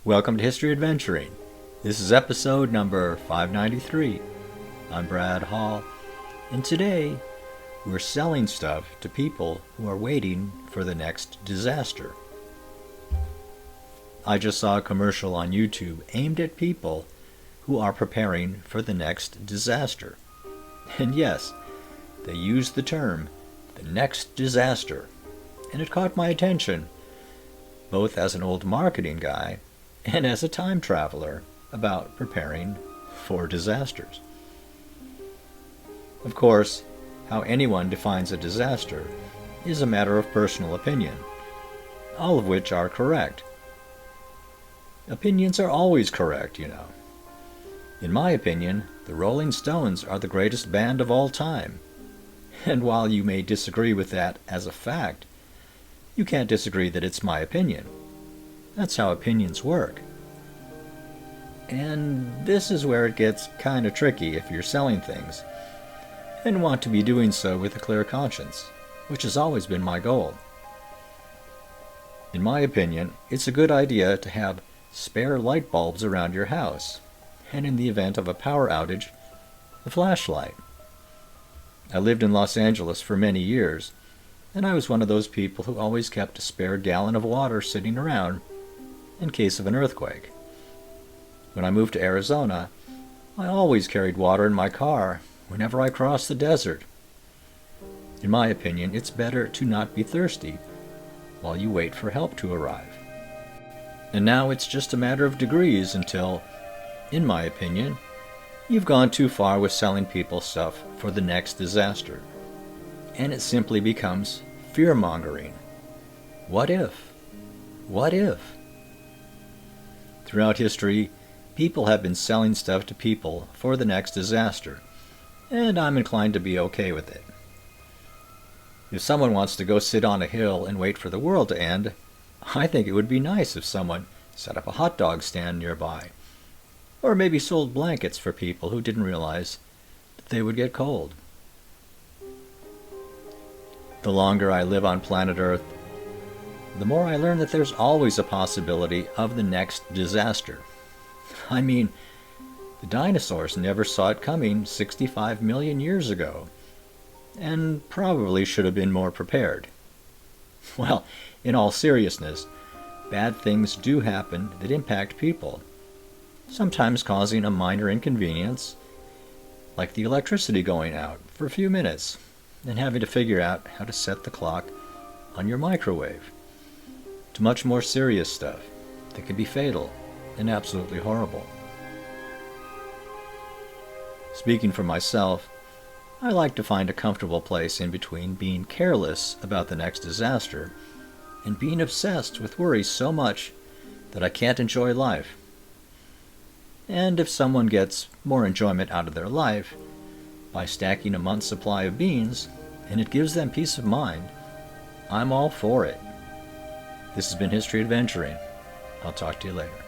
Welcome to History Adventuring. This is episode number 593. I'm Brad Hall, and today we're selling stuff to people who are waiting for the next disaster. I just saw a commercial on YouTube aimed at people who are preparing for the next disaster. And yes, they used the term, the next disaster, and it caught my attention, both as an old marketing guy and as a time traveler about preparing for disasters. Of course, how anyone defines a disaster is a matter of personal opinion, all of which are correct. Opinions are always correct, you know. In my opinion, the Rolling Stones are the greatest band of all time. And while you may disagree with that as a fact, you can't disagree that it's my opinion. That's how opinions work. And this is where it gets kind of tricky if you're selling things, and want to be doing so with a clear conscience, which has always been my goal. In my opinion, it's a good idea to have spare light bulbs around your house, and in the event of a power outage, a flashlight. I lived in Los Angeles for many years, and I was one of those people who always kept a spare gallon of water sitting around in case of an earthquake. When I moved to Arizona, I always carried water in my car whenever I crossed the desert. In my opinion, it's better to not be thirsty while you wait for help to arrive. And now it's just a matter of degrees until, in my opinion, you've gone too far with selling people stuff for the next disaster, and it simply becomes fear-mongering. What if? What if? Throughout history, people have been selling stuff to people for the next disaster, and I'm inclined to be okay with it. If someone wants to go sit on a hill and wait for the world to end, I think it would be nice if someone set up a hot dog stand nearby, or maybe sold blankets for people who didn't realize that they would get cold. The longer I live on planet Earth, the more I learn that there's always a possibility of the next disaster. I mean, the dinosaurs never saw it coming 65 million years ago, and probably should have been more prepared. Well, in all seriousness, bad things do happen that impact people, sometimes causing a minor inconvenience, like the electricity going out for a few minutes and having to figure out how to set the clock on your microwave, to much more serious stuff that can be fatal and absolutely horrible. Speaking for myself, I like to find a comfortable place in between being careless about the next disaster and being obsessed with worry so much that I can't enjoy life. And if someone gets more enjoyment out of their life by stacking a month's supply of beans, and it gives them peace of mind, I'm all for it. This has been History Adventuring. I'll talk to you later.